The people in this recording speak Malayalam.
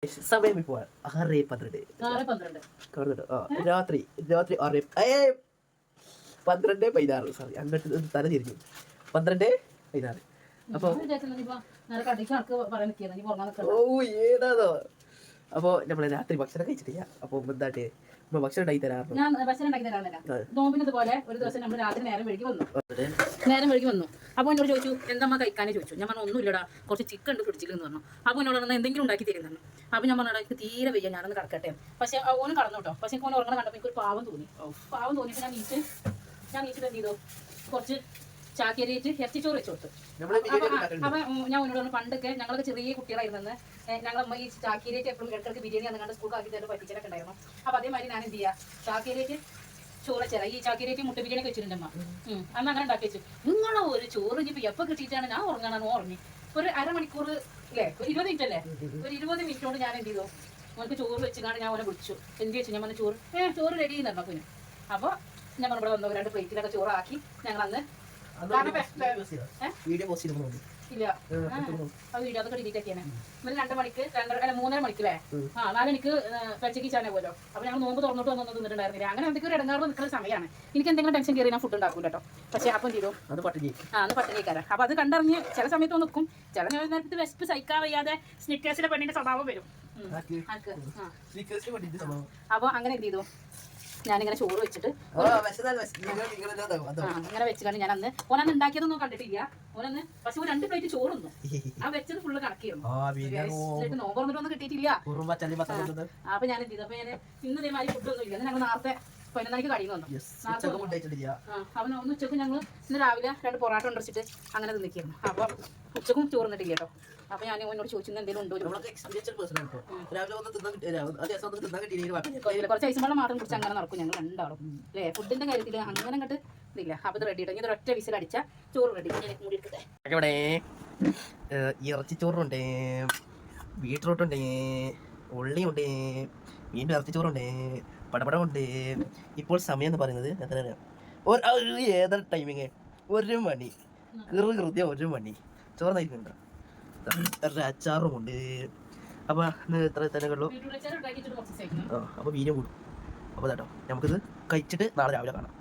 സമയം ഇപ്പോൾ 6:12 രാത്രി 12:16 സോറി അങ്ങോട്ട് തല തിരിഞ്ഞു 12:16 അപ്പോൾ ഏതാണോ അപ്പോൾ നമ്മൾ രാത്രി ഭക്ഷണം കഴിച്ചിട്ടില്ല. അപ്പോൾ എന്താട്ടെ ഭക്ഷണം ഉണ്ടാക്കി തരാറുണ്ട്. ഞാൻ ഭക്ഷണം ഉണ്ടാക്കി തരാറില്ല. നോമ്പിനതുപോലെ ഒരു ദിവസം നമ്മൾ രാത്രി നേരം വഴുകി വന്നു. അപ്പോൾ എന്നോട് ചോദിച്ചു എന്താ കഴിക്കാനേ ചോദിച്ചു. ഞാൻ പറഞ്ഞു ഒന്നുമില്ലടാ, കുറച്ച് ചിക്കൻ ഉണ്ട് ഫ്രിഡ്ജിൽ എന്ന് പറഞ്ഞു. അപ്പോൾ എന്നോട് പറഞ്ഞാൽ എന്തെങ്കിലും ഉണ്ടാക്കി തരുന്നു. അപ്പോൾ ഞാൻ പറഞ്ഞാൽ എനിക്ക് തീരെ വയ്യ, ഞാനൊന്ന് കിടക്കട്ടെ. പക്ഷേ ഓന് കടന്നു കേട്ടോ. പക്ഷേ ഓന് ഉറങ്ങണം കണ്ടപ്പോൾ എനിക്കൊരു പാവം തോന്നിയപ്പോൾ ഞാൻ നീച്ചിട്ട് എന്ത് ചെയ്തു, കുറച്ച് ചാക്കരിയിട്ട് ഇറച്ചിച്ചോറ് വെച്ച് കൊടുത്തു. അപ്പൊ ഞാൻ എന്നോട് പറഞ്ഞു പണ്ടൊക്കെ ഞങ്ങളൊക്കെ ചെറിയ കുട്ടികളായിരുന്നെന്ന് ഞങ്ങളമ്മ ഈ ചാക്കരിയിട്ട് എപ്പോഴും ഇടയ്ക്കിടയ്ക്ക് ബിരിയാണി അന്ന് കണ്ട് സ്കൂൾ ആക്കി തരുമ്പോൾ പറ്റിച്ചിട്ടൊക്കെ ഉണ്ടായിരുന്നു. അപ്പൊ അതേമാതിരി ഞാൻ എന്ത് ചെയ്യാ, ചാക്കരിയിട്ട് ചോറ് വെച്ചാൽ ഈ ചാക്കരിയിട്ട് മുട്ട ബിരിയാണി വെച്ചിട്ടുണ്ട് അമ്മ. അന്ന് അങ്ങനെ ഉണ്ടാക്കി വെച്ചു. നിങ്ങളോ ഒരു ചോറ് ഇനിയിപ്പോൾ എപ്പോൾ കിട്ടിയിട്ടാണ് ഞാൻ ഉറങ്ങണമെന്ന് ഉറങ്ങി. ഒരു അരമണിക്കൂർ അല്ലേ, ഒരു 20 മിനിറ്റ് അല്ലേ, ഒരു 20 മിനിറ്റോട് ഞാൻ എന്ത് ചെയ്തു, നമുക്ക് ചോറ് വെച്ചിട്ടാണ് ഞാൻ ഓനെ വിളിച്ചു. എന്ത് വെച്ചു, ഞാൻ പറഞ്ഞു ചോറ് റെഡി ചെയ്യുന്നുണ്ടോ കുഞ്ഞു. അപ്പോൾ ഞാൻ ഇവിടെ വന്നു 2 പ്ലേറ്റിലൊക്കെ ചോറാക്കി ഞങ്ങൾ അന്ന് ഇല്ല ആ വീഡിയോ അതൊക്കെ ഡിലീറ്റ് ആക്കിയാണ്. 2 മണിക്ക് 3:30 മണിക്കല്ലേ 4 മണിക്ക് പച്ചക്ക് ചാനൽ പോലോ. അപ്പൊ ഞങ്ങൾ നോമ്പ് തുറന്നിട്ട് വന്നൊന്നും തിന്നിട്ടുണ്ടായിരുന്നില്ല. അങ്ങനെ എന്തൊക്കെ ഒരു ഇടങ്ങാറ് നിൽക്കുന്ന സമയമാണ്. എനിക്ക് എന്തെങ്കിലും ടെൻഷൻ കയറി ഞാൻ ഫുഡ് ഉണ്ടാക്കും കേട്ടോ. പക്ഷേ അപ്പം ചെയ്തു അന്ന് പട്ടിണിക്കാരാ. അപ്പൊ അത് കണ്ടറിഞ്ഞ് ചില സമയത്ത് നിൽക്കും, ചില നേരത്ത് വിശപ്പ് സഹിക്കാൻ വയ്യാതെ സ്നിക്കേഴ്സിലെ പെണ്ണിന്റെ സ്വഭാവം വരും. അപ്പൊ അങ്ങനെ എന്ത് ചെയ്തു, ഞാനിങ്ങനെ ചോറ് വെച്ചിട്ട് ഇങ്ങനെ വെച്ചിട്ട് ഞാൻ അന്ന് ഓനന്ന് ഉണ്ടാക്കിയതൊന്നും കണ്ടിട്ടില്ല. ഓനന്ന് പക്ഷെ 2 പ്ലേറ്റ് ചോറൊന്നും ആ വെച്ചത് ഫുള്ള് കണക്കിയിരുന്നു. നോമ്പ് വന്നിട്ടൊന്നും കിട്ടിയിട്ടില്ല. അപ്പൊ ഞാൻ എന്ത് ചെയ്തു, അപ്പൊ ഞാൻ ഇന്ന് ഇതേമാതിരി ഫുഡൊന്നും ഇല്ല. ഞങ്ങൾ നേരത്തെ 11 മണിക്ക് കടിയിൽ വന്നു. അവൻ ഒന്ന് ഉച്ചക്ക് ഞങ്ങൾ ഇന്ന് രാവിലെ 2 പൊറാട്ട കൊണ്ടുവച്ചിട്ട് അങ്ങനെ തിന്നിക്കായിരുന്നു. അപ്പൊ ഉച്ചക്കും ചോറിന്നിട്ടില്ല കേട്ടോ. അപ്പൊ ഞാൻ എന്നോട് ചോദിച്ചു എന്തെങ്കിലും ഉണ്ടോ, കുറച്ച് ഐസ് വെള്ളം മാത്രം കുറിച്ച് അങ്ങനെ നടക്കും ഞങ്ങൾ രണ്ടാളും അല്ലേ. ഫുഡിന്റെ കാര്യത്തിൽ അങ്ങനെ അങ്ങോട്ട് ഇതില്ല. അപ്പൊ ഇത് റെഡി കേട്ടോ. ഇനി ഒറ്റ വിസിൽ അടിച്ച ചോറ് റെഡി. ഇവിടെ ഇറച്ചിച്ചോറുണ്ട്, ബീട്രൂട്ടുണ്ട്, ഉള്ളിയുണ്ട്, വീണ്ടും ഇറച്ചിച്ചോറുണ്ട്, പടപടമുണ്ട്. ഇപ്പോൾ സമയം എന്ന് പറയുന്നത് എത്രയാണ്, ഏതാണ് ടൈമിങ്, 1 മണി കൃത്യം 1 മണി. ചോറ് നയിക്കുന്നുണ്ടോ, അച്ചാറുമുണ്ട്. അപ്പോൾ ഇത്ര തന്നെ ഉള്ളൂ. അപ്പോൾ വീഡിയോ കൂടും. അപ്പോൾ കേട്ടോ നമുക്കിത് കഴിച്ചിട്ട് നാളെ രാവിലെ കാണാം.